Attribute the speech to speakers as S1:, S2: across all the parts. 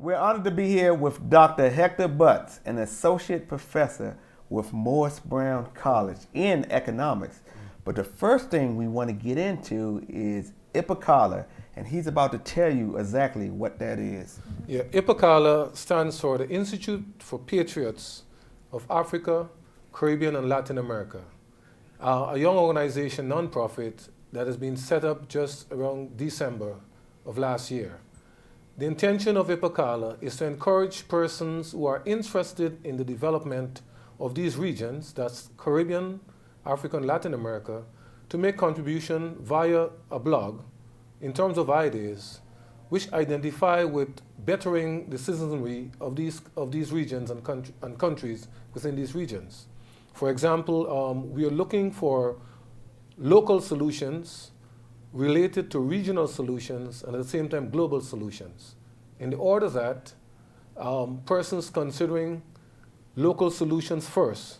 S1: We're honored to be here with Dr. Hector Butts, an associate professor with Morris Brown College in economics. But the first thing we want to get into is IPACOLA, and he's about to tell you exactly what that is.
S2: Yeah, IPACOLA stands for the Institute for Patriots of Africa, Caribbean, and Latin America. A young organization, nonprofit, that has been set up just around December of last year. The intention of IPACOLA is to encourage persons who are interested in the development of these regions, that's Caribbean, Africa, and Latin America, to make contribution via a blog in terms of ideas which identify with bettering the citizenry of these regions and countries within these regions. For example, we are looking for local solutions related to regional solutions and at the same time global solutions. In the order that persons considering local solutions first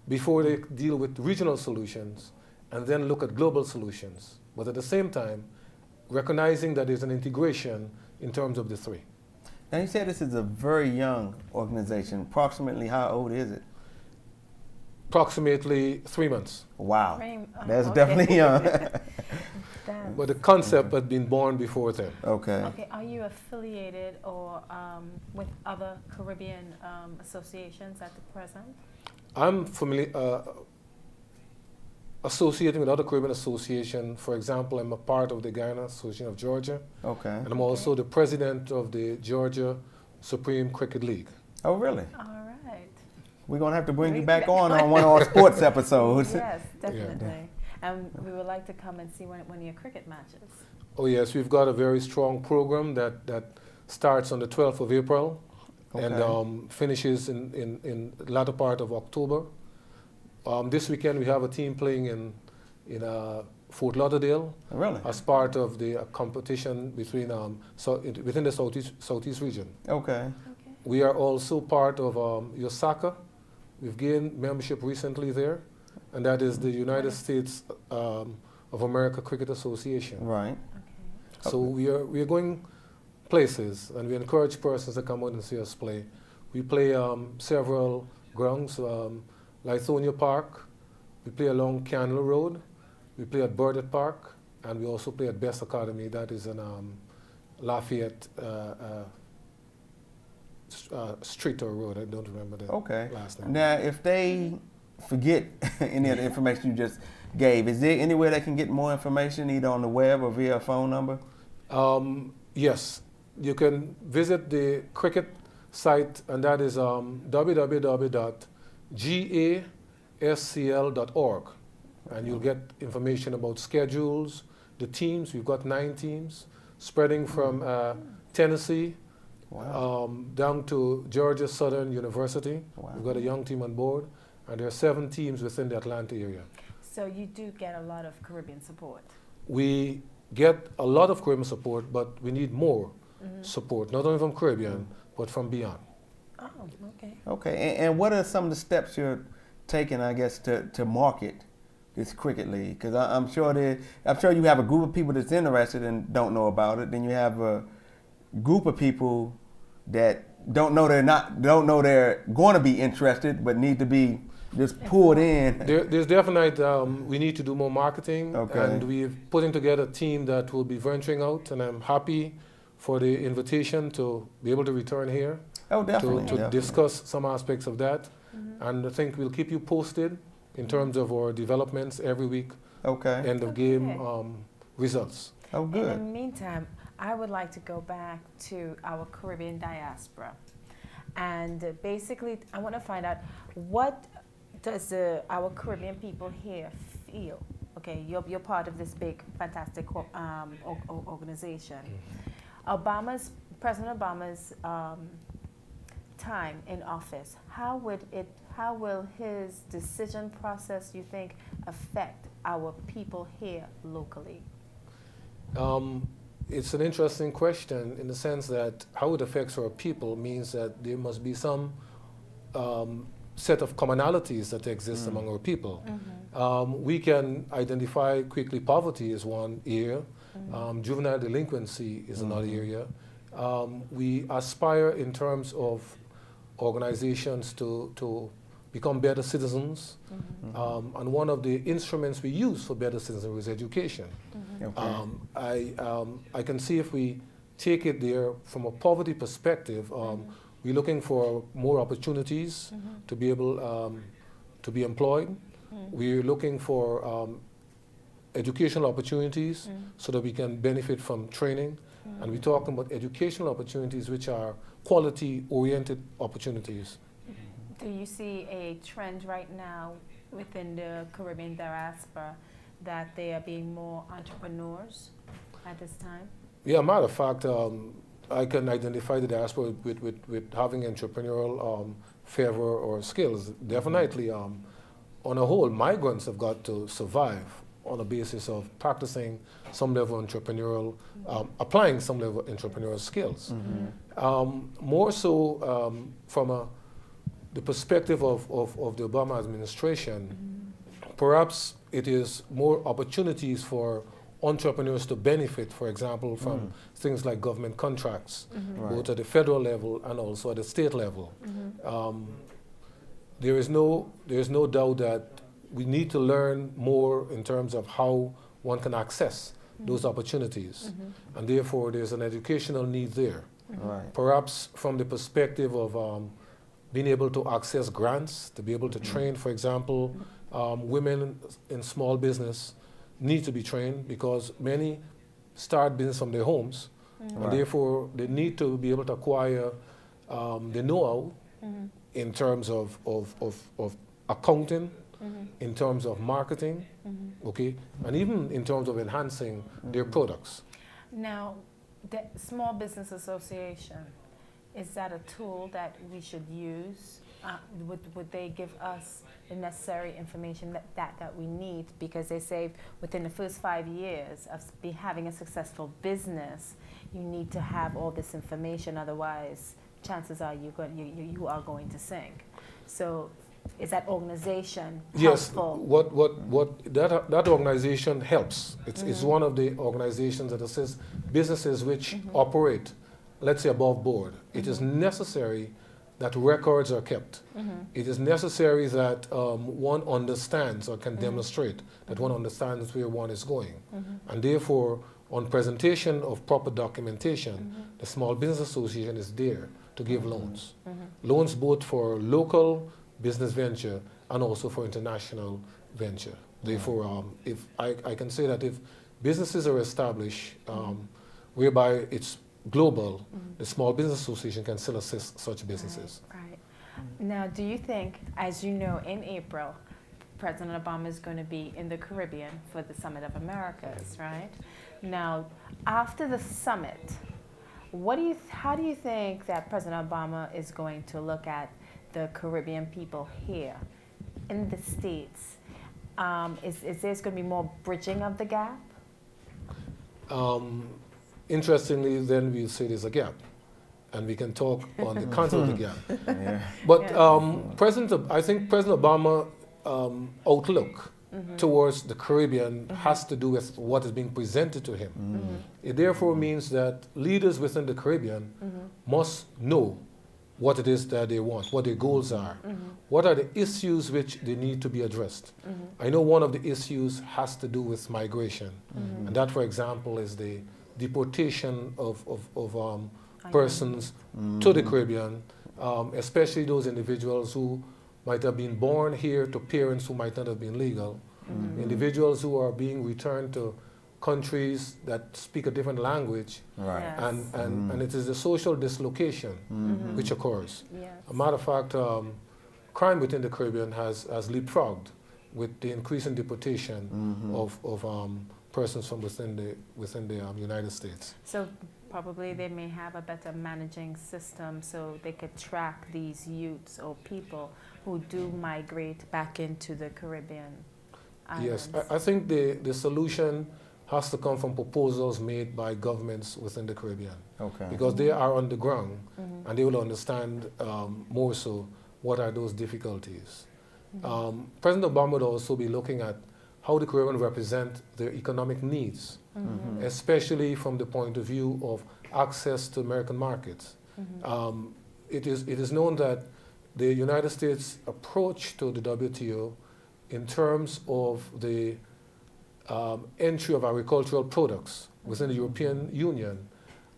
S2: before they deal with regional solutions and then look at global solutions, but at the same time recognizing that there's an integration in terms of the three.
S1: Now you said this is a very young organization. Approximately how old is it?
S2: Approximately 3 months.
S1: Wow, that's
S3: okay.
S1: definitely young.
S2: But the concept had been born before then.
S1: Okay.
S3: Okay, are you affiliated or with other Caribbean associations at the present?
S2: I'm familiar, associating with other Caribbean associations. For example, I'm a part of the Guyana Association of Georgia,
S1: Okay.
S2: and I'm also the president of the Georgia Supreme Cricket League.
S1: Oh, really?
S3: All right.
S1: We're going to have to bring you
S3: Bring
S1: back
S3: you back
S1: on one of our sports episodes.
S3: Yes, definitely. And we would like to come and see one of your cricket matches.
S2: Oh yes, we've got a very strong program that starts on the 12th of April and finishes in the latter part of October. This weekend we have a team playing in Fort Lauderdale
S1: Really?
S2: as part of the competition between within the southeast region.
S1: Okay.
S3: Okay.
S2: We are also part of Osaka. We've gained membership recently there, and that is the United States of America Cricket Association.
S1: Right.
S3: Okay.
S2: So we are going places, and we encourage persons to come out and see us play. We play several grounds, Lithonia Park. We play along Candle Road. We play at Burdett Park, and we also play at Best Academy. That is in Lafayette Street or Road. I don't remember the last name.
S1: Now, if they forget any of the information you just gave, is there anywhere they can get more information, either on the web or via a phone number?
S2: Yes, you can visit the cricket site, and that is www.gascl.org, and you'll get information about schedules, the teams. We've got 9 teams, spreading from Tennessee down to Georgia Southern University.
S1: Wow.
S2: We've got a young team on board, and there are 7 teams within the Atlanta area.
S3: So you do get a lot of Caribbean support.
S2: We get a lot of Caribbean support, but we need more support, not only from Caribbean, but from beyond.
S3: Oh, okay.
S1: Okay, and what are some of the steps you're taking, I guess, to market this cricket league? Because I'm sure you have a group of people that's interested and don't know about it. Then you have a group of people that don't know they're going to be interested, but need to be just pulled in.
S2: There's definitely we need to do more marketing,
S1: Okay.
S2: and we're putting together a team that will be venturing out, and I'm happy for the invitation to be able to return here
S1: Oh, definitely.
S2: to
S1: definitely.
S2: discuss some aspects of that. And I think we'll keep you posted in terms of our developments every week,
S1: Okay.
S2: end of game results.
S1: Oh,
S3: In
S1: good.
S3: the meantime, I would like to go back to our Caribbean diaspora. And basically, I want to find out, what does our Caribbean people here feel? Okay, you're part of this big, fantastic organization. President Obama's time in office, how will his decision process, you think, affect our people here locally?
S2: It's an interesting question in the sense that how it affects our people means that there must be some set of commonalities that exist among our people. We can identify quickly poverty as one area, juvenile delinquency is another area, We aspire in terms of organizations to become better citizens. And one of the instruments we use for better citizens is education.
S1: Okay.
S2: I can see if we take it there from a poverty perspective, we're looking for more opportunities to be able to be employed. We're looking for educational opportunities so that we can benefit from training. And we're talking about educational opportunities which are quality-oriented opportunities.
S3: Do you see a trend right now within the Caribbean diaspora that they are being more entrepreneurs at this time?
S2: Yeah, matter of fact, I can identify the diaspora with having entrepreneurial fervor or skills. Definitely, on a whole, migrants have got to survive on the basis of practicing some level of entrepreneurial, applying some level of entrepreneurial skills. More so from the perspective of the Obama administration, perhaps it is more opportunities for entrepreneurs to benefit, for example, from things like government contracts, both at the federal level and also at the state level. There is no doubt that we need to learn more in terms of how one can access those opportunities, and therefore there's an educational need there.
S1: Right.
S2: Perhaps from the perspective of being able to access grants, to be able to train, for example, women in small business need to be trained because many start business from their homes, and therefore they need to be able to acquire the know-how in terms of accounting, in terms of marketing, okay, and even in terms of enhancing their products.
S3: Now, the Small Business Association, is that a tool that we should use? Would they give us the necessary information that we need? Because they say within the first 5 years of having a successful business, you need to have all this information. Otherwise, chances are you are going to sink. So, is that organization helpful?
S2: Yes, what that organization helps. It's one of the organizations that assists businesses which operate, let's say, above board. It is necessary that records are kept. It is necessary that one understands or can demonstrate that one understands where one is going. And therefore, on presentation of proper documentation, the Small Business Association is there to give loans. Loans both for local business venture and also for international venture. Therefore, if I can say that if businesses are established whereby it's global, the Small Business Association can still assist such businesses.
S3: Right. Now, do you think, as you know, in April, President Obama is going to be in the Caribbean for the Summit of Americas, right? Now, after the summit, how do you think that President Obama is going to look at the Caribbean people here in the States? Is there going to be more bridging of the gap?
S2: Interestingly, then we'll say there's a gap, and we can talk on the content of the gap.
S1: Yeah.
S2: But I think President Obama outlook towards the Caribbean has to do with what is being presented to him. It therefore means that leaders within the Caribbean must know what it is that they want, what their goals are, what are the issues which they need to be addressed. I know one of the issues has to do with migration, and that, for example, is the deportation of persons to the Caribbean, especially those individuals who might have been born here to parents who might not have been legal, individuals who are being returned to countries that speak a different language,
S1: Right.
S3: Yes.
S2: and it is the social dislocation which occurs.
S3: Yes.
S2: A matter of fact, crime within the Caribbean has leapfrogged with the increase in deportation of persons from within the United States.
S3: So probably they may have a better managing system so they could track these youths or people who do migrate back into the Caribbean islands.
S2: Yes, I think the solution has to come from proposals made by governments within the Caribbean,
S1: Okay.
S2: because they are on the ground and they will understand more so what are those difficulties. President Obama would also be looking at how the Caribbean represent their economic needs, especially from the point of view of access to American markets. It is known that the United States approach to the WTO in terms of the entry of agricultural products within the European Union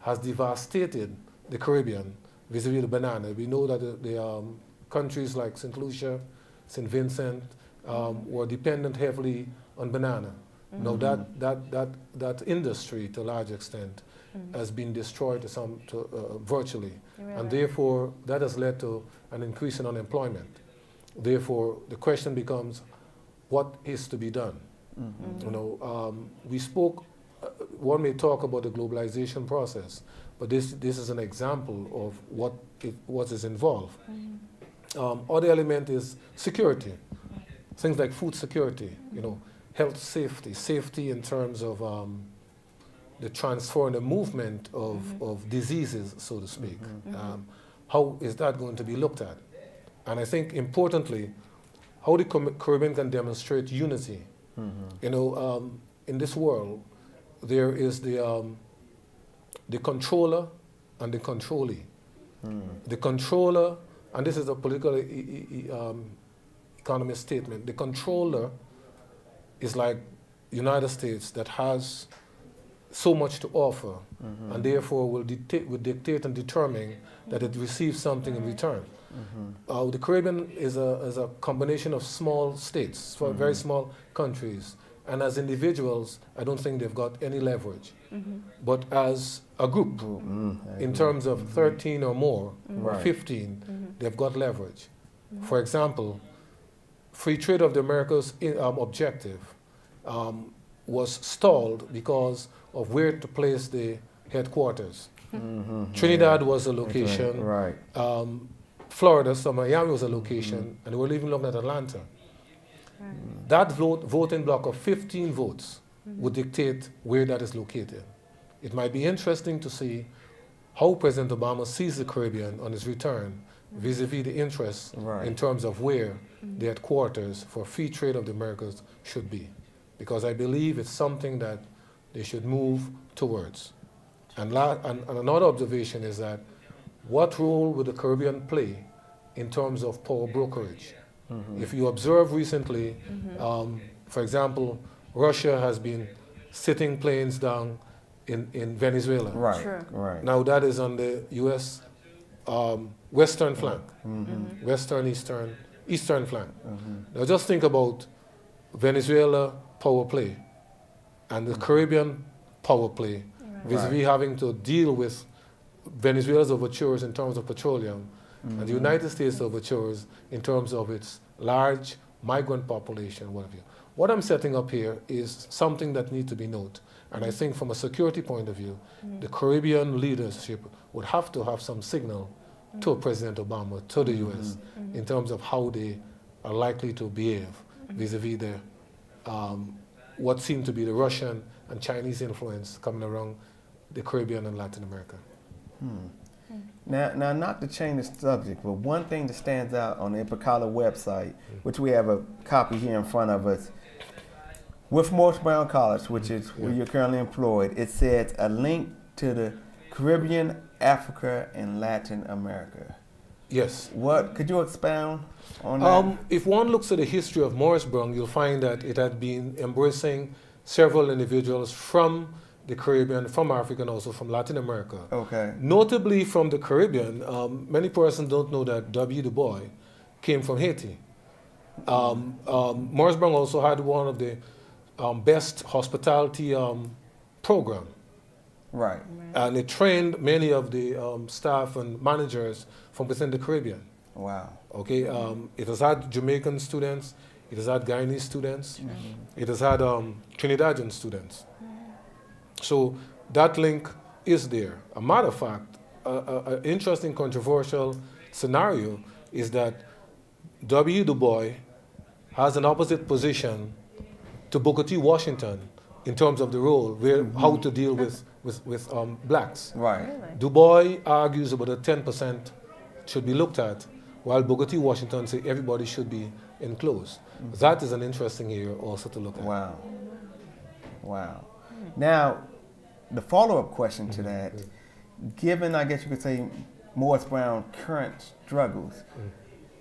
S2: has devastated the Caribbean vis-a-vis the banana. We know that the countries like St. Lucia, St. Vincent were dependent heavily on banana. Now that industry, to a large extent, has been destroyed virtually, and therefore that has led to an increase in unemployment. Therefore, the question becomes, what is to be done? You know, we spoke. One may talk about the globalization process, but this is an example of what is involved. Other element is security, things like food security. You know, health safety in terms of the transfer and the movement of diseases, so to speak. How is that going to be looked at? And I think importantly, how the Caribbean can demonstrate unity. You know, in this world, there is the controller and the controllee. The controller, and this is a political economist statement, the controller is like the United States that has so much to offer, and therefore will dictate and determine that it receives something in return. The Caribbean is a combination of small states, very small countries, and as individuals, I don't think they've got any leverage. But as a group, in terms of 13 or more, or 15, they've got leverage. For example, free trade of the Americas objective was stalled because of where to place the headquarters. Trinidad was a location.
S1: Right.
S2: Florida, so Miami was a location, and they were even looking at Atlanta. That voting block of 15 votes would dictate where that is located. It might be interesting to see how President Obama sees the Caribbean on his return vis-a-vis the interests in terms of where the headquarters for free trade of the Americas should be. Because I believe it's something that they should move towards. And another observation is that what role would the Caribbean play in terms of power brokerage? If you observe recently, for example, Russia has been sitting planes down in Venezuela.
S1: Right.
S3: True.
S1: Right.
S2: Now that is on the U.S. Western flank, eastern flank. Now just think about Venezuela power play and the Caribbean power play vis-a-vis having to deal with Venezuela's overtures in terms of petroleum and the United States overtures in terms of its large migrant population, what have you. What I'm setting up here is something that needs to be noted. And I think from a security point of view, the Caribbean leadership would have to have some signal to President Obama, to the U.S., in terms of how they are likely to behave vis-a-vis the, what seemed to be the Russian and Chinese influence coming around the Caribbean and Latin America.
S1: Now, not to change the subject, but one thing that stands out on the IPICOLA website, which we have a copy here in front of us, with Morris Brown College, which is where you're currently employed, it says a link to the Caribbean, Africa, and Latin America.
S2: Yes.
S1: What could you expound on that?
S2: If one looks at the history of Morris Brown, you'll find that it had been embracing several individuals from the Caribbean, from Africa, and also from Latin America.
S1: Okay.
S2: Notably from the Caribbean, many persons don't know that W. Du Bois came from Haiti. Morris Brown also had one of the best hospitality program.
S1: Right.
S2: And it trained many of the staff and managers from within the Caribbean.
S1: Wow.
S2: Okay, it has had Jamaican students, it has had Guyanese students, it has had Trinidadian students. So that link is there. A matter of fact, an interesting controversial scenario is that W. Du Bois has an opposite position to Booker T. Washington in terms of the role, how to deal with blacks.
S1: Right.
S3: Really?
S2: Du Bois argues about a 10% should be looked at, while Booker T. Washington says everybody should be enclosed. That is an interesting area also to look at.
S1: Wow. Wow. Now, the follow-up question to that given, I guess you could say, Morris Brown current struggles,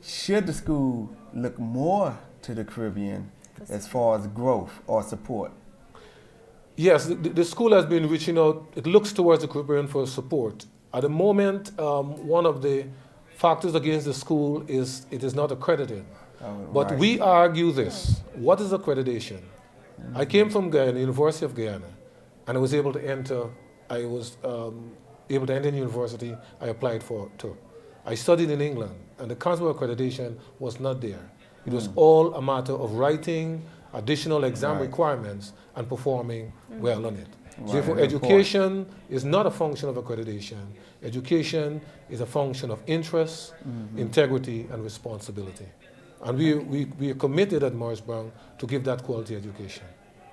S1: should the school look more to the Caribbean as far as growth or support?
S2: Yes, the school has been reaching out. It looks towards the Caribbean for support. At the moment, one of the factors against the school is it is not accredited. But we argue this. What is accreditation? I came from Guyana, University of Guyana, and I was able to enter. I was able to enter the university I applied for too. I studied in England, and the concept of accreditation was not there. It was all a matter of writing additional exam requirements and performing well on it. Therefore, education is not a function of accreditation. Education is a function of interest, integrity, and responsibility. And we are committed at Morris Brown to give that quality education.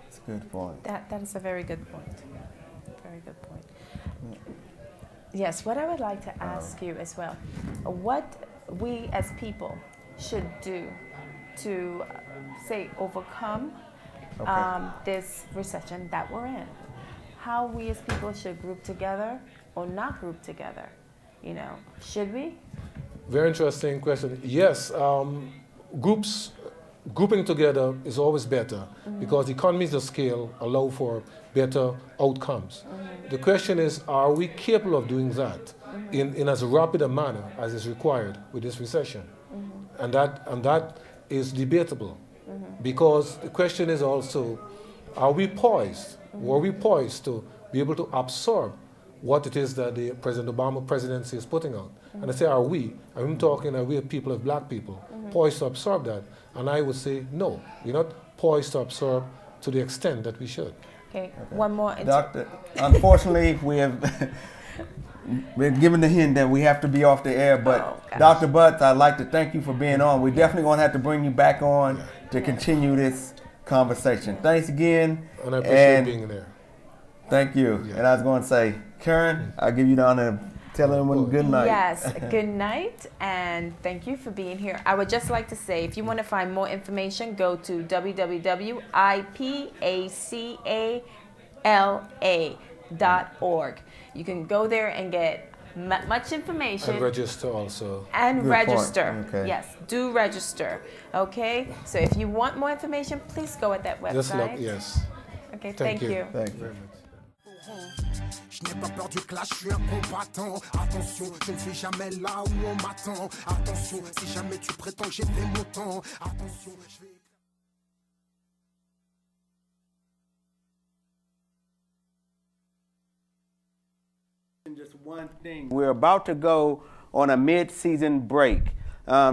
S1: That's a good point.
S3: That is a very good point. Very good point. Yes, what I would like to ask you as well, what we as people should do to, say, overcome this recession that we're in. How we as people should group together or not group together. You know, should we?
S2: Very interesting question. Yes, grouping together is always better because economies of scale allow for better outcomes. The question is, are we capable of doing that in as rapid a manner as is required with this recession? And that is debatable because the question is also, are we poised? Were we poised to be able to absorb what it is that the President Obama presidency is putting out? And I say, are we? I'm talking, are we people of black people poised to absorb that? And I would say, no, we're not poised to absorb to the extent that we should.
S3: Okay, one more.
S1: Doctor, unfortunately, we have been given the hint that we have to be off the air, but Dr. Butts, I'd like to thank you for being on. We're definitely going to have to bring you back on to continue this conversation. Thanks again.
S2: And I appreciate being there.
S1: Thank you.
S2: Yeah.
S1: And I was going to say, Karen, I'll give you the honor of telling everyone good night.
S3: Yes, good night, and thank you for being here. I would just like to say, if you want to find more information, go to www.ipacala.org. You can go there and get much information.
S2: And register also.
S3: And
S1: Good
S3: register.
S1: point. Okay.
S3: Yes, do register. Okay? So if you want more information, please go at that website.
S2: Just look, yes.
S3: Okay,
S2: Thank you.
S1: Thank you.
S2: Very much.
S4: Je n'ai pas peur du clash, je suis un combattant. Attention, je ne suis jamais là où on m'attend. Attention, si jamais tu prétends que j'ai fait mon temps. Attention, je vais...
S1: Just one thing. We're about to go on a mid-season break.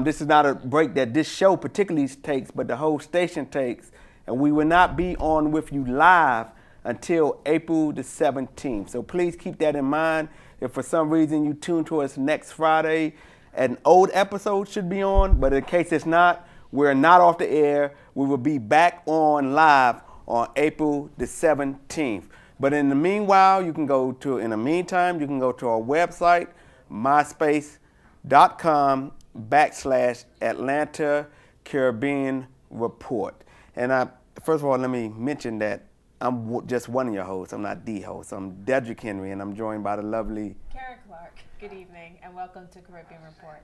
S1: This is not a break that this show particularly takes, but the whole station takes. And we will not be on with you live until April the 17th. So please keep that in mind. If for some reason you tune to us next Friday, an old episode should be on, but in case it's not, we're not off the air. We will be back on live on April the 17th. But in the meanwhile, you can go to our website, myspace.com/Atlanta Caribbean Report. And first of all, let me mention that I'm just one of your hosts. I'm not the host. I'm Dedrick Henry, and I'm joined by the lovely
S3: Karen Clark. Good evening, and welcome to Caribbean Report.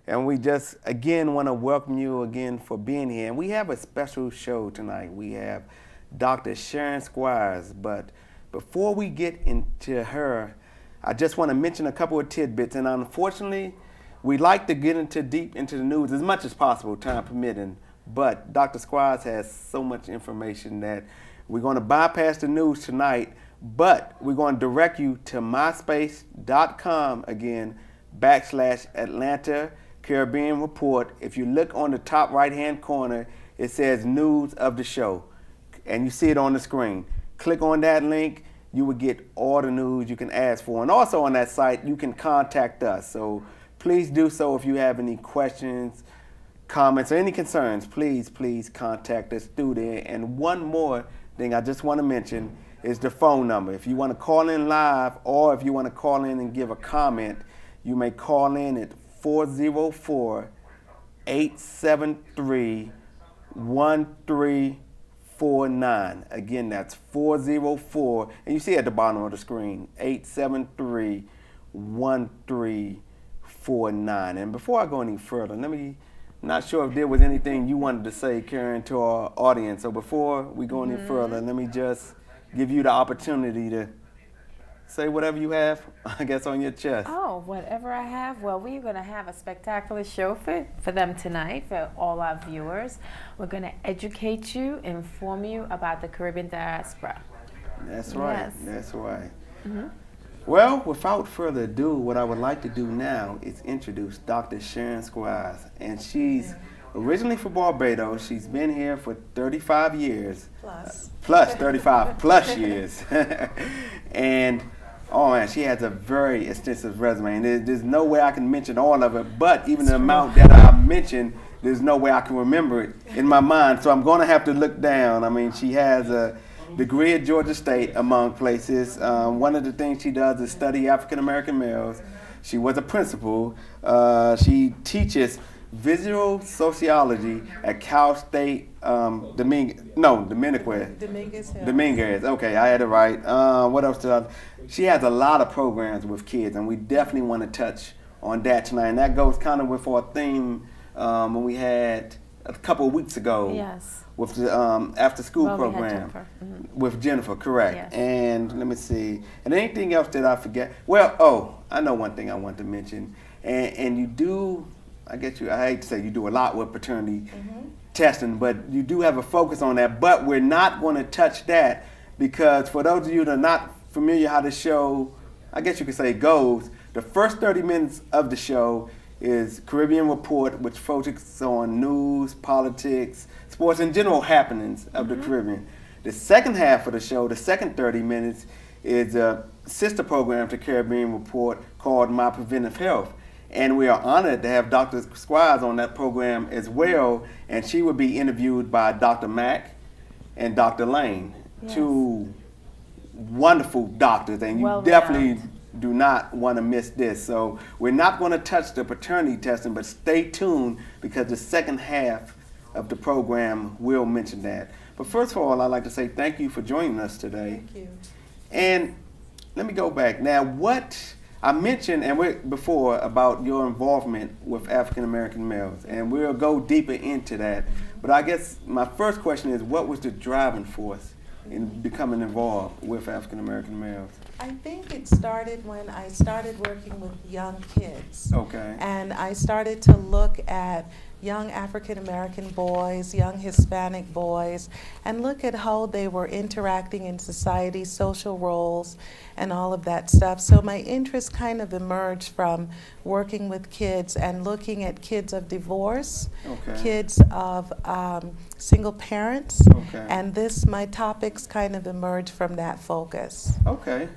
S1: And we just, again, want to welcome you again for being here. And we have a special show tonight. We have Dr. Sharon Squires. But before we get into her, I just want to mention a couple of tidbits. And unfortunately, we like to get deep into the news as much as possible, time permitting. But Dr. Squires has so much information that we're going to bypass the news tonight. But we're going to direct you to myspace.com again, /Atlanta Caribbean Report. If you look on the top right-hand corner, it says news of the show. And you see it on the screen. Click on that link. You will get all the news you can ask for. And also on that site, you can contact us. So please do so if you have any questions, comments, or any concerns. Please contact us through there. And one more thing I just want to mention is the phone number. If you want to call in live or if you want to call in and give a comment, you may call in at 404-873-1349. Again, that's 404, and you see at the bottom of the screen, 1349. And before I go any further, not sure if there was anything you wanted to say, Karen, to our audience. So before we go any further, let me just give you the opportunity to say whatever you have, I guess, on your chest.
S3: Oh, whatever I have. Well, we're going to have a spectacular show for them tonight, for all our viewers. We're going to educate you, inform you about the Caribbean diaspora.
S1: That's right.
S3: Yes.
S1: That's right. Well, without further ado, what I would like to do now is introduce Dr. Sharon Squires. And she's originally from Barbados. She's been here for 35 years. Plus 35 plus years. And oh man, she has a very extensive resume, and there's no way I can mention all of it, but even the amount that I mentioned, there's no way I can remember it in my mind, so I'm going to have to look down. I mean, she has a degree at Georgia State, among places. One of the things she does is study African American males. She was a principal. She teaches visual sociology at Cal State Dominguez. Okay, I had it right. What else did she has a lot of programs with kids, and we definitely want to touch on that tonight. And that goes kind of with our theme when we had a couple of weeks ago.
S3: Yes.
S1: With the after school program. With Jennifer, correct.
S3: Yes.
S1: And let me see. And anything else that I forget? Well, I know one thing I want to mention. And you do, I hate to say you do a lot with paternity testing, but you do have a focus on that. But we're not going to touch that because for those of you that are not familiar how the show, I guess you could say, goes, the first 30 minutes of the show is Caribbean Report, which focuses on news, politics, sports, and general happenings of the Caribbean. The second half of the show, the second 30 minutes, is a sister program to Caribbean Report called My Preventive Health. And we are honored to have Dr. Squires on that program as well, and she will be interviewed by Dr. Mack and Dr. Lane, two wonderful doctors, and you definitely do not want to miss this. So we're not going to touch the paternity testing, but stay tuned because the second half of the program will mention that. But first of all, I'd like to say thank you for joining us today.
S5: Thank you.
S1: And let me go back. Now, what I mentioned before about your involvement with African American males, and we'll go deeper into that. But I guess my first question is, what was the driving force in becoming involved with African American males?
S5: I think it started when I started working with young kids.
S1: Okay.
S5: And I started to look at young African American boys, young Hispanic boys, and look at how they were interacting in society, social roles, and all of that stuff. So my interest kind of emerged from working with kids and looking at kids of divorce, kids of single parents, and my topics kind of emerged from that focus.
S1: Okay.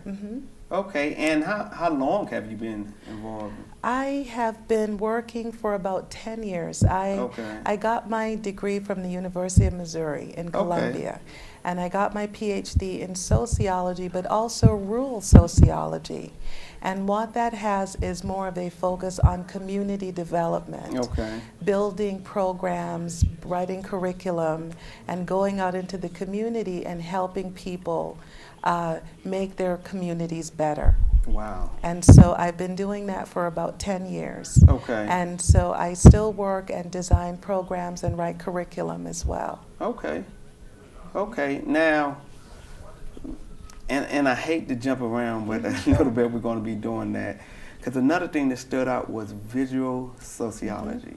S1: Okay, and how long have you been involved?
S5: I have been working for about 10 years. I got my degree from the University of Missouri in Columbia, and I got my PhD in sociology, but also rural sociology. And what that has is more of a focus on community development, building programs, writing curriculum, and going out into the community and helping people make their communities better.
S1: Wow.
S5: And so I've been doing that for about 10 years.
S1: Okay.
S5: And so I still work and design programs and write curriculum as well.
S1: Okay. Okay. Now, and I hate to jump around, but a little bit we're going to be doing that. Because another thing that stood out was visual sociology.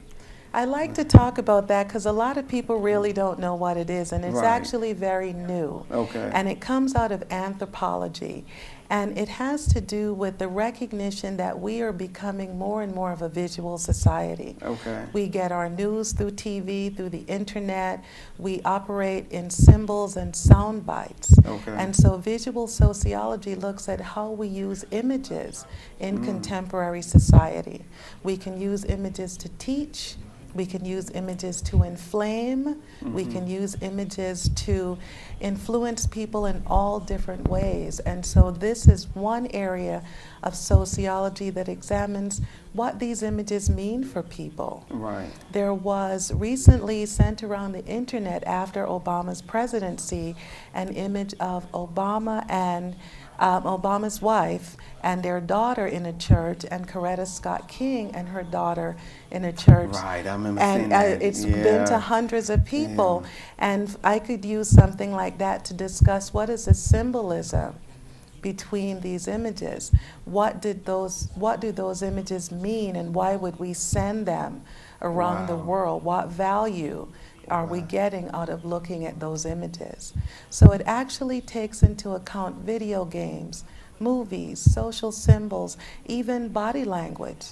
S5: I like to talk about that because a lot of people really don't know what it is, and it's actually very new. And it comes out of anthropology. And it has to do with the recognition that we are becoming more and more of a visual society. We get our news through TV, through the internet. We operate in symbols and sound bites. And so visual sociology looks at how we use images in contemporary society. We can use images to teach. We can use images to inflame. We can use images to influence people in all different ways. And so this is one area of sociology that examines what these images mean for people. There was recently sent around the internet after Obama's presidency an image of Obama and Obama's wife and their daughter in a church, and Coretta Scott King and her daughter in a church.
S1: Right, I remember
S5: and
S1: seeing that.
S5: It's been to hundreds of people, and I could use something like that to discuss what is the symbolism between these images. What do those images mean, and why would we send them around the world? What value are we getting out of looking at those images? So it actually takes into account video games, movies, social symbols, even body language,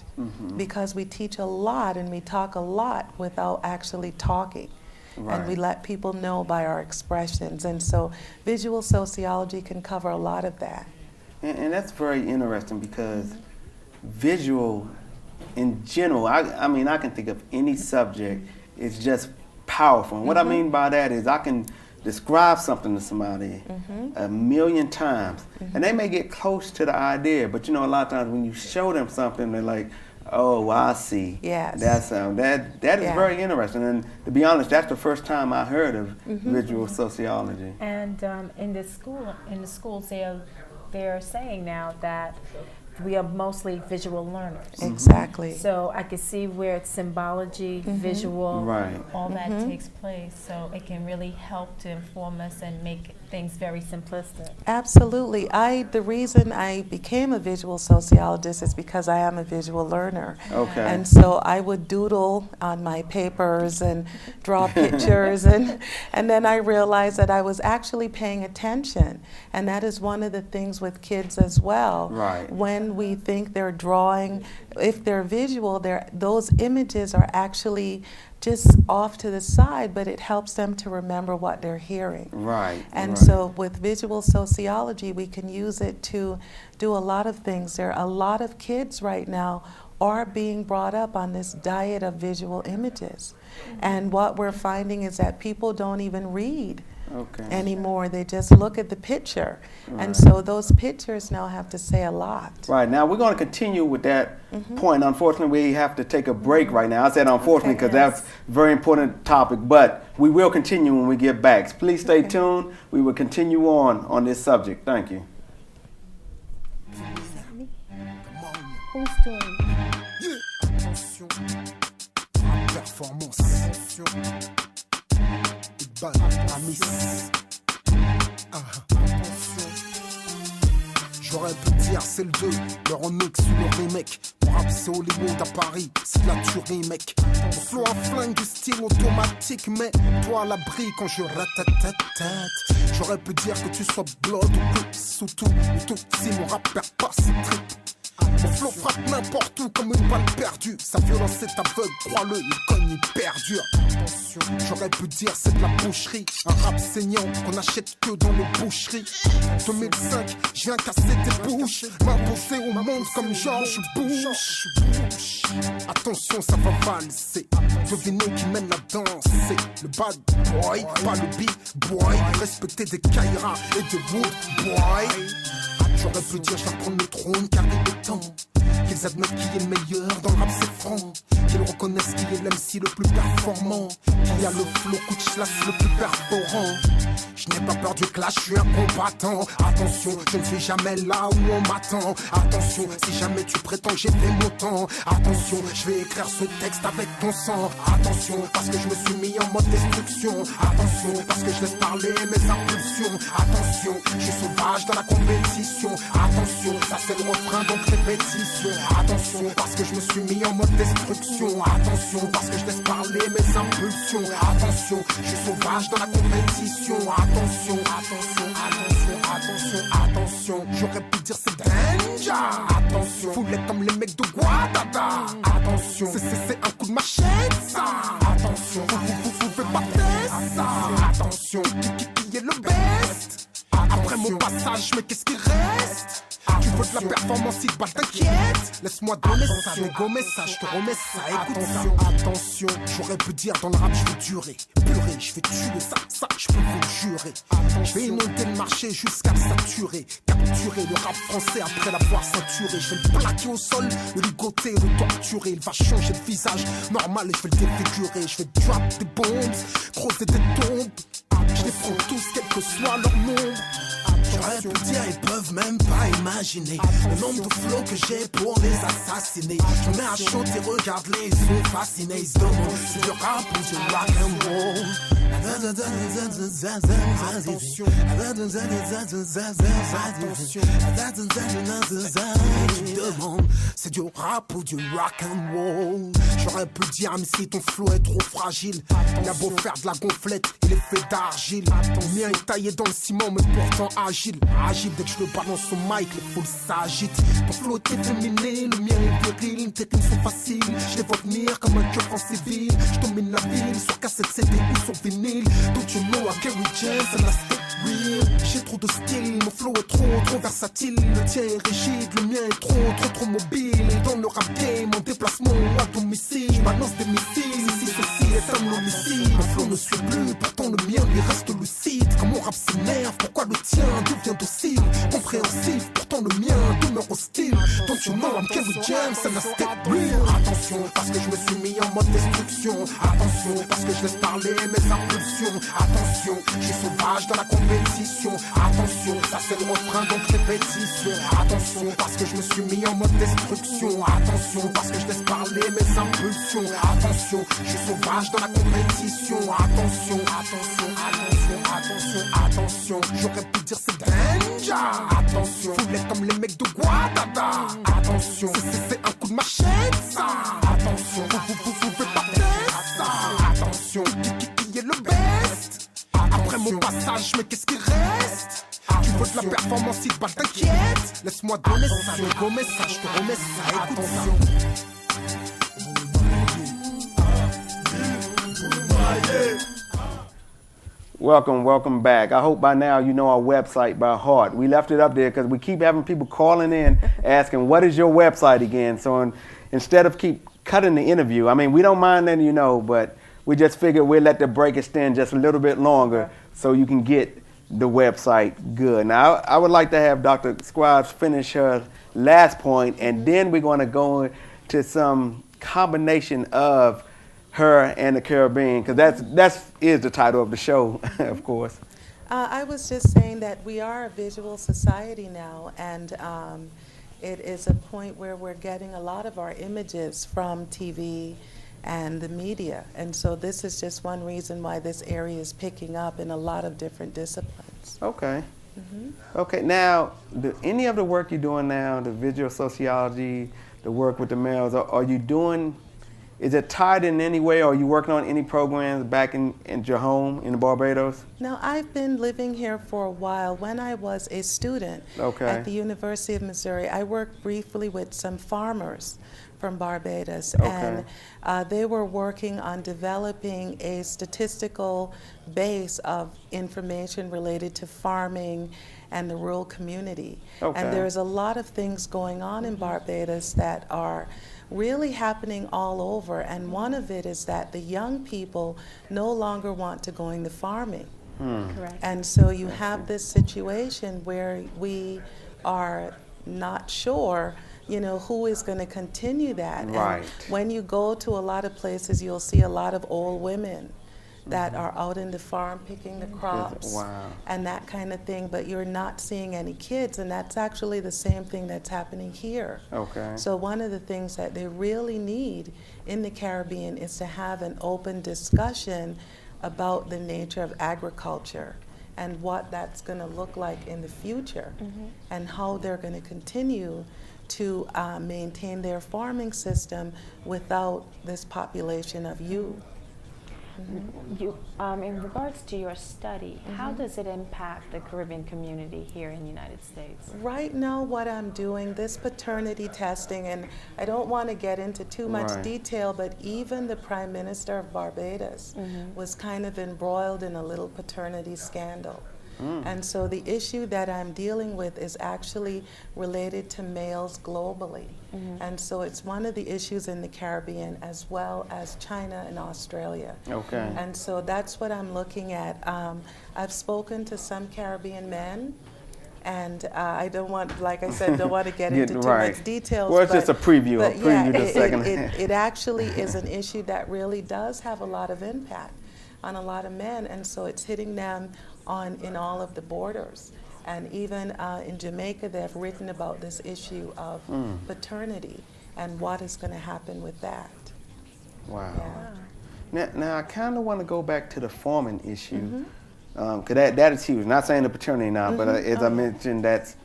S5: because we teach a lot and we talk a lot without actually talking. And we let people know by our expressions. And so visual sociology can cover a lot of that.
S1: And that's very interesting, because visual in general, I mean, I can think of any subject, it's just powerful. And what I mean by that is I can describe something to somebody a million times, and they may get close to the idea, but you know, a lot of times when you show them something, they're like, oh, well, I see.
S5: Yes.
S1: That is very interesting. And to be honest, that's the first time I heard of visual sociology.
S3: And in the schools, they're saying now that we are mostly visual learners.
S5: Exactly.
S3: So I can see where it's symbology, visual, all that takes place. So it can really help to inform us and make things very simplistic.
S5: Absolutely. The reason I became a visual sociologist is because I am a visual learner.
S1: Okay.
S5: And so I would doodle on my papers and draw pictures, and then I realized that I was actually paying attention. And that is one of the things with kids as well.
S1: Right.
S5: When we think they're drawing, if they're visual, those images are actually just off to the side, but it helps them to remember what they're hearing.
S1: Right.
S5: And so with visual sociology, we can use it to do a lot of things. There are a lot of kids right now are being brought up on this diet of visual images. And what we're finding is that people don't even read anymore. They just look at the picture. And so those pictures now have to say a lot.
S1: Right. Now we're going to continue with that point. Unfortunately, we have to take a break right now. I said unfortunately because that's a very important topic, but we will continue when we get back. Please stay tuned. We will continue on this subject. Thank you.
S3: Who's doing?
S4: Attention, performance. Attention, bonne Amis. Attention. J'aurais pu dire c'est le 2, le remix ou le remake. Mon rap c'est Hollywood à Paris, c'est de la tuerie mec. Mon flow à flingue du style automatique, mais toi à l'abri quand je rate-tête. J'aurais pu dire que tu sois blood ou plus ou tout si mon rap perd pas ses tripes. Mon flow frappe n'importe où comme une balle perdue. Sa violence est aveugle, crois-le, il cogne, il perdure. Attention, j'aurais pu dire c'est de la boucherie. Un rap saignant qu'on achète que dans les boucheries. 2005, je viens casser tes bouches, m'imposer au monde comme George Bush. Attention, ça va valser. Devinez qui mène la danse. C'est le bad boy, pas le b-boy. Respecter des Kaira et des wood boy. J'aurais pu dire je vais prendre le trône car il est temps qu'ils admettent qui est le meilleur dans le rap c'est franc. Qu'ils reconnaissent qui est l'MC le plus performant. Qui a le flow coup de chlasse le plus perforant. Je n'ai pas peur du clash, je suis un combattant. Attention, je ne suis jamais là où on m'attend. Attention, si jamais tu prétends que j'ai fait mon temps. Attention, je vais écrire ce texte avec ton sang. Attention, parce que je me suis mis en mode destruction. Attention, parce que je laisse parler mes impulsions. Attention, je suis sauvage dans la compétition. Attention, ça c'est le refrain donc répétition. Attention, parce que je me suis mis en mode destruction. Attention, parce que je laisse parler mes impulsions. Attention, je suis sauvage dans la compétition. Attention, attention. J'aurais pu dire c'est danger. Attention, foulé comme les mecs de Guadada. Attention, c'est un coup de machette ça. Attention, vous pouvez pas faire ça. Attention, qui est le best? Après mon passage, mais qu'est-ce qui reste? Tu veux de la performance, si pas t'inquiète. Laisse-moi donner ça, gommer ça, je te remets ça. Attention, attention, j'aurais pu dire dans le rap je vais durer, purée, je vais tuer ça, je peux vous le jurer. Je vais inonder le marché jusqu'à le saturer, capturer le rap français après l'avoir ceinturé. Je vais le plaquer au sol, le ligoter, le torturer. Il va changer de visage normal et je vais le défigurer. Je vais drop des bombes, creuser des tombes. Je les prends tous quel que soit leur nombre. J'aurais pu dire, ils peuvent même pas imaginer le nombre de flots que j'ai pour les assassiner. Je mets à chanter, regarde-les, ils sont fascinés. Ils se demandent si du rap ou du rock and roll. Attention, tu demandes, c'est du rap ou du rock and roll. J'aurais pu dire, mais si ton flow est trop fragile, il a beau faire de la gonflette, il est fait d'argile. Ton mien est taillé dans le ciment, mais pourtant agile. Agile, dès que je le balance au mic, les foules s'agitent. Ton flow est efféminé, le mien est viril. Tes rimes sont faciles, je les vois venir comme un cœur en civil. Je domine la ville, sur cassette CD ou sur vinyle. Don't you know I carry James and I stay real. J'ai trop de style, mon flow est trop versatile. Le tien est rigide, le mien est trop mobile. Dans le rap game, en déplacement à domicile, je balance des missiles, ici ceci est un homicide. Mon flow ne suit plus, pourtant le mien lui reste lucide. Quand mon rap s'énerve, pourquoi le tien devient docile? Compréhensif, pourtant le mien demeure hostile. Don't you know I'm Kerry James and I stay real. Attention, parce que je me suis mis en mode destruction. Attention, parce que je laisse parler mes impulsions. Attention, je suis sauvage dans la compétition. Attention, ça c'est le refrain donc répétition. Attention, parce que je me suis mis en mode destruction. Attention, parce que je laisse parler mes impulsions. Attention, je suis sauvage dans la compétition. Attention, attention, j'aurais pu dire c'est danger. Attention, foulez comme les mecs de Guadada. Attention, c'est un coup de machette ça. Attention, vous pouvez pas faire ça. Attention, qui est le best? Après mon passage, mais qu'est-ce qui reste? Tu veux de la performance, si pas t'inquiète. Laisse-moi donner ça, je te remets ça, je te remets ça. Écoute ça.
S1: Welcome back. I hope by now you know our website by heart. We left it up there because we keep having people calling in asking, what is your website again? So instead of keep cutting the interview, I mean, we don't mind letting you know, but we just figured we'll let the break extend just a little bit longer so you can get the website good. Now, I would like to have Dr. Scribes finish her last point, and then we're going to go into some combination of her and the Caribbean, because that is the title of the show, of course.
S5: I was just saying that we are a visual society now, and it is a point where we're getting a lot of our images from TV and the media. And so this is just one reason why this area is picking up in a lot of different disciplines.
S1: Okay. Okay, now, any of the work you're doing now, the visual sociology, the work with the males, are you doing, is it tied in any way, or are you working on any programs back in your home in Barbados?
S5: No, I've been living here for a while. When I was a student at the University of Missouri, I worked briefly with some farmers from Barbados, and they were working on developing a statistical base of information related to farming and the rural community. And there's a lot of things going on in Barbados that are really happening all over, and one of it is that the young people no longer want to go into farming.
S3: Correct.
S5: And so you have this situation where we are not sure, you know, who is going to continue that.
S1: Right.
S5: And when you go to a lot of places, you'll see a lot of old women that are out in the farm picking the crops and that kind of thing, but you're not seeing any kids, and that's actually the same thing that's happening here. So one of the things that they really need in the Caribbean is to have an open discussion about the nature of agriculture and what that's going to look like in the future, and how they're going to continue to maintain their farming system without this population of youth.
S3: You, in regards to your study, how does it impact the Caribbean community here in the United States?
S5: Right now, what I'm doing, this paternity testing, and I don't want to get into too much detail, but even the Prime Minister of Barbados was kind of embroiled in a little paternity scandal. And so the issue that I'm dealing with is actually related to males globally. And so it's one of the issues in the Caribbean as well as China and Australia. And so that's what I'm looking at. I've spoken to some Caribbean men, and I don't want, like I said, don't want to get into too much details.
S1: Well, it's just a preview.
S5: But
S1: Just a second.
S5: It actually is an issue that really does have a lot of impact on a lot of men, and so it's hitting them in all of the borders. And even in Jamaica, they've written about this issue of paternity and what is going to happen with that.
S1: Wow.
S5: Yeah.
S1: Now I kind of want to go back to the farming issue, because that is huge. Not saying the paternity now, but as I mentioned, as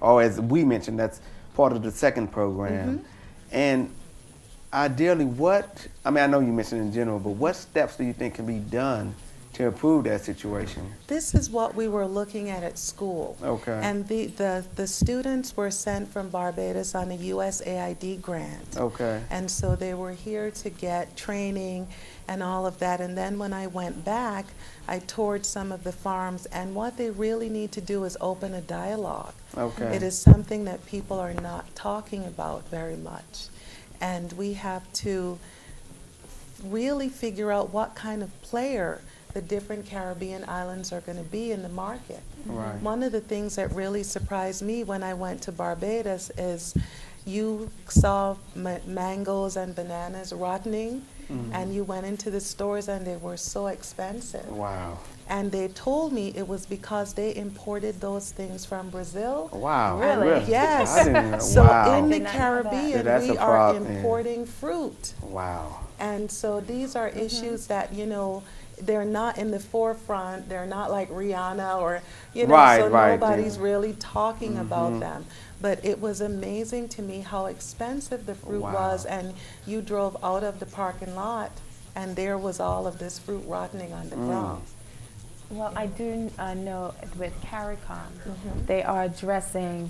S1: we mentioned, that's part of the second program. And ideally, I know you mentioned in general, but what steps do you think can be done to improve that situation?
S5: This is what we were looking at school.
S1: Okay.
S5: And the students were sent from Barbados on a USAID grant.
S1: Okay.
S5: And so they were here to get training and all of that. And then when I went back, I toured some of the farms, and what they really need to do is open a dialogue.
S1: Okay.
S5: It is something that people are not talking about very much. And we have to really figure out what kind of player the different Caribbean islands are going to be in the market.
S1: Right.
S5: One of the things that really surprised me when I went to Barbados is you saw mangoes and bananas rotting, and you went into the stores and they were so expensive.
S1: Wow.
S5: And they told me it was because they imported those things from Brazil.
S1: Wow.
S3: Really?
S5: Yes.
S1: I didn't know.
S5: So
S1: Wow.
S5: in the
S3: Did not know that.
S5: Caribbean,
S1: That's
S5: we
S1: a
S5: are
S1: problem.
S5: importing fruit.
S1: Wow.
S5: And so these are issues that, they're not in the forefront. They're not like Rihanna or,
S1: Right,
S5: so
S1: right,
S5: nobody's
S1: yeah.
S5: really talking about them. But it was amazing to me how expensive the fruit
S1: Wow.
S5: was, and you drove out of the parking lot and there was all of this fruit rotting on the ground.
S3: Well, I do know with CARICOM, they are addressing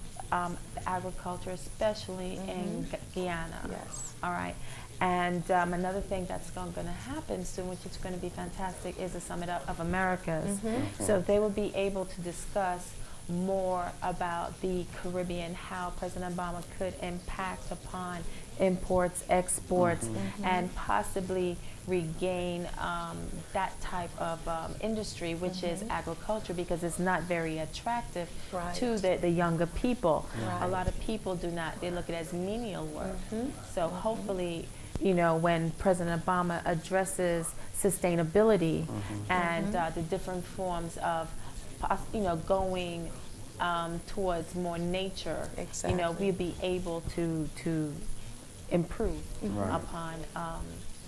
S3: agriculture, especially in Guyana.
S5: Yes.
S3: All right. And another thing that's going to happen soon, which is going to be fantastic, is the Summit of Americas. So they will be able to discuss more about the Caribbean, how President Obama could impact upon imports, exports, and possibly regain that type of industry, which is agriculture, because it's not very attractive to the younger people. A lot of people do not, they look at it as menial work. So hopefully, when President Obama addresses sustainability and the different forms of, going towards more nature, we'll be able to improve upon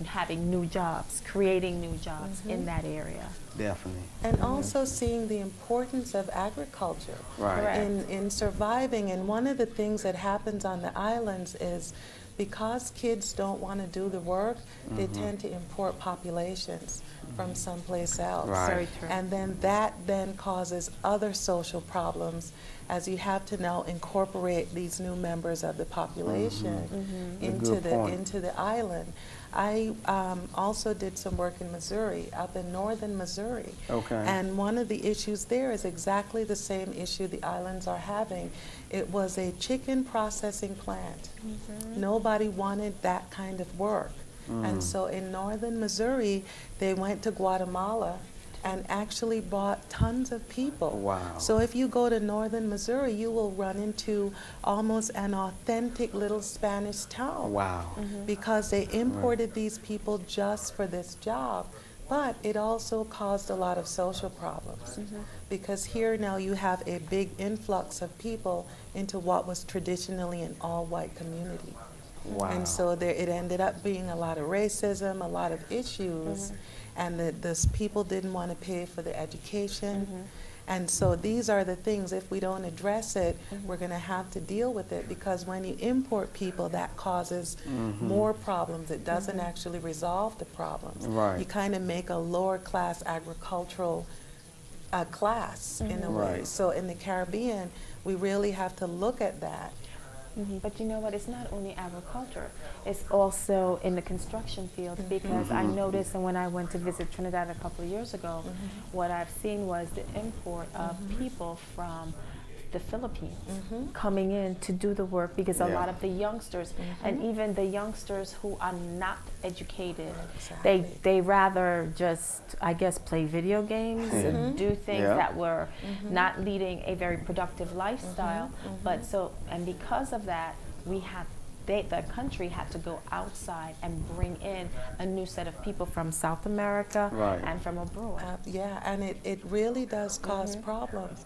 S3: having new jobs, creating new jobs in that area.
S1: Definitely.
S5: And also seeing the importance of agriculture in surviving. And one of the things that happens on the islands is because kids don't want to do the work, they tend to import populations from someplace else.
S1: Right.
S3: Very true.
S5: And then that causes other social problems, as you have to now incorporate these new members of the population into the island. I also did some work in Missouri, up in northern Missouri.
S1: Okay.
S5: And one of the issues there is exactly the same issue the islands are having. It was a chicken processing plant. Nobody wanted that kind of work. And so in northern Missouri, they went to Guatemala and actually brought tons of people.
S1: Wow.
S5: So if you go to northern Missouri, you will run into almost an authentic little Spanish town.
S1: Wow.
S5: Because they imported these people just for this job. But it also caused a lot of social problems. Because here now you have a big influx of people into what was traditionally an all-white community.
S1: Wow.
S5: And so it ended up being a lot of racism, a lot of issues, and the people didn't want to pay for the education. And so these are the things, if we don't address it, we're going to have to deal with it, because when you import people, that causes more problems. It doesn't actually resolve the problems.
S1: Right.
S5: You kind of make a lower class agricultural class in a way.
S1: Right.
S5: So in the Caribbean, we really have to look at that.
S3: But you know what? It's not only agriculture. It's also in the construction field, because I noticed, and when I went to visit Trinidad a couple of years ago, what I've seen was the import of people from the Philippines coming in to do the work, because a lot of the youngsters, and even the youngsters who are not educated, they rather just, I guess, play video games and do things that were not leading a very productive lifestyle. But and because of that, the country had to go outside and bring in a new set of people from South America and from abroad.
S5: And it really does cause problems.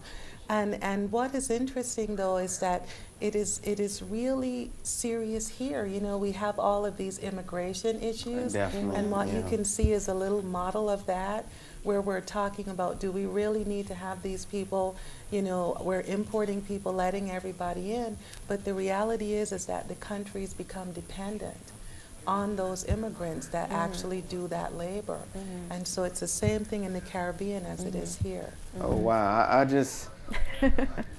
S5: And what is interesting, though, is that it is really serious here. You know, we have all of these immigration issues, and what you can see is a little model of that, where we're talking about, do we really need to have these people, you know, we're importing people, letting everybody in, but the reality is that the countries become dependent on those immigrants that actually do that labor. And so it's the same thing in the Caribbean as it is here.
S1: Oh, wow. I just,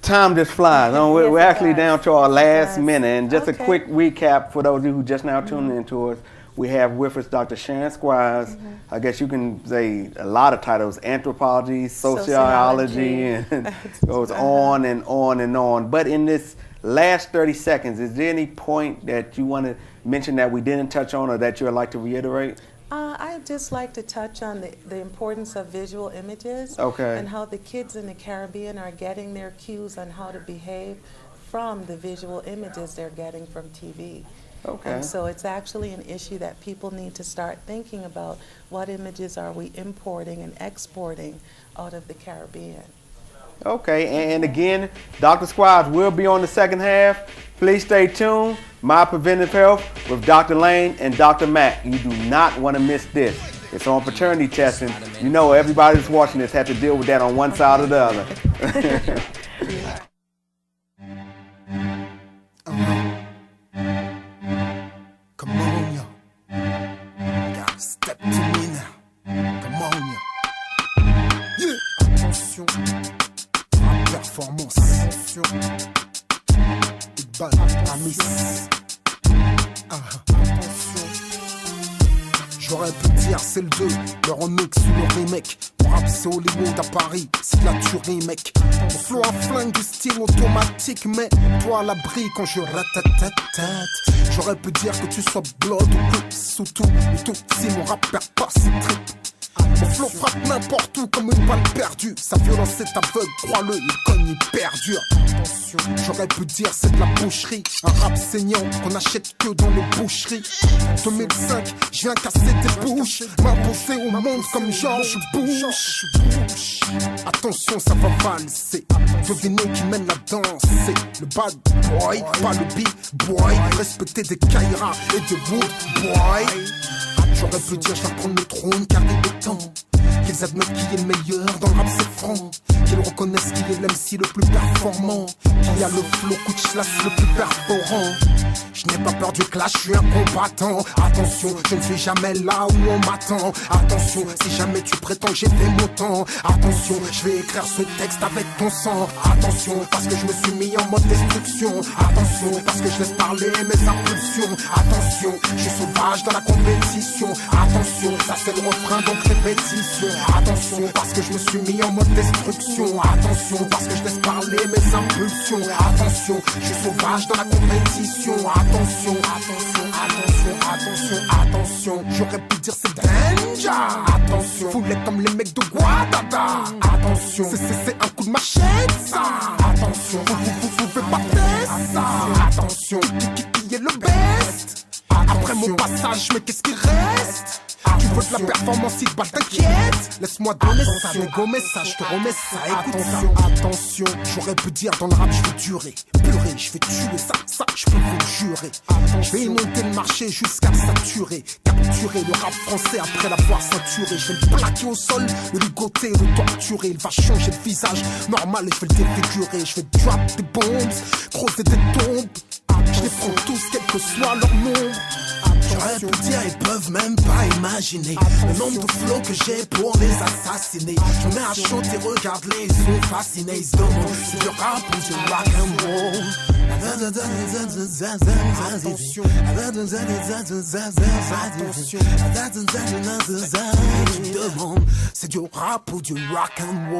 S1: time just flies. We're actually down to our last minute. And just a quick recap for those of you who just now tuned into us. We have with us Dr. Sharon Squires. I guess you can say a lot of titles: anthropology, sociology, and goes on and on and on. But in this last 30 seconds, is there any point that you want to mention that we didn't touch on or that you would like to reiterate?
S5: I'd just like to touch on the importance of visual images and how the kids in the Caribbean are getting their cues on how to behave from the visual images they're getting from TV. And so it's actually an issue that people need to start thinking about. What images are we importing and exporting out of the Caribbean?
S1: Okay, and again, Dr. Squires will be on the second half. Please stay tuned. My Preventive Health with Dr. Lane and Dr. Mack. You do not want to miss this. It's on paternity testing. You know everybody that's watching this had to deal with that on one side or the other.
S4: Come on, yo. Gotta step to me now. Come on, yo. Yeah. Attention. Performance. Attention. Big bad. Amis. Attention. J'aurais pu dire c'est le 2, le remix ou le remake. Mon rap c'est Hollywood à Paris, c'est de la tuerie mec. Mon flow un flingue du style automatique, mais toi à l'abri quand je ratatatata. J'aurais pu dire que tu sois blood ou clips ou tout si mon rap perd pas ses tripes. Mon flow frappe n'importe où comme une balle perdue. Sa violence est aveugle, crois-le, il cogne, il perdure. J'aurais pu dire c'est de la boucherie. Un rap saignant qu'on achète que dans les boucheries. 2005, je viens casser tes bouches. M'imposer au monde comme George Bush. Attention, ça va valser. Devinez qui mène la danse. C'est le bad boy, pas le b-boy. Respecter des Kaira et des wood boy. J'aurais pu dire je vais prendre le trône car il est temps qu'ils admettent qui est le meilleur dans le rap c'est franc. Qu'ils reconnaissent qui est l'MC le plus performant. Qui a le flow Kuchlas le plus perforant. Je n'ai pas peur du clash, je suis un combattant. Attention, je ne suis jamais là où on m'attend. Attention, si jamais tu prétends que j'ai fait mon temps. Attention, je vais écrire ce texte avec ton sang. Attention, parce que je me suis mis en mode destruction. Attention, parce que je laisse parler mes impulsions. Attention, je suis sauvage dans la compétition. Attention, ça c'est le refrain donc répétition. Attention, parce que je me suis mis en mode destruction. Attention, parce que je laisse parler mes impulsions. Attention, je suis sauvage dans la compétition. Attention, attention, attention, attention, attention. J'aurais pu dire c'est danger. Attention, foulez comme les mecs de Guadada. Attention, c'est un coup de machette ça. Attention, vous pouvez pas faire ça. Attention, qui est le best. Après mon passage, mais qu'est-ce qui reste? Tu veux de la performance, il bat, t'inquiète. Laisse-moi donner ça, dégommer ça, je te remets ça. Attention, attention, j'aurais pu dire dans le rap, je vais durer. Purée, je vais tuer ça, je peux vous jurer. Je vais inonder le marché jusqu'à le saturer. Capturer le rap français après l'avoir ceinturé. Je vais le plaquer au sol, le ligoter, le torturer. Il va changer de visage, normal, et je vais le défigurer. Je vais drop des bombes, creuser des tombes. Je les prends tous, quel que soit leur nombre. J'aurais pu dire, ils peuvent même pas imaginer le nombre de flows que j'ai pour les assassiner. Je mets à chanter, regarde-les, ils sont fascinés. Ils se demandent si du rap ou du rock and roll. Attention, attention, tu demandes, c'est du rap ou du rock and roll.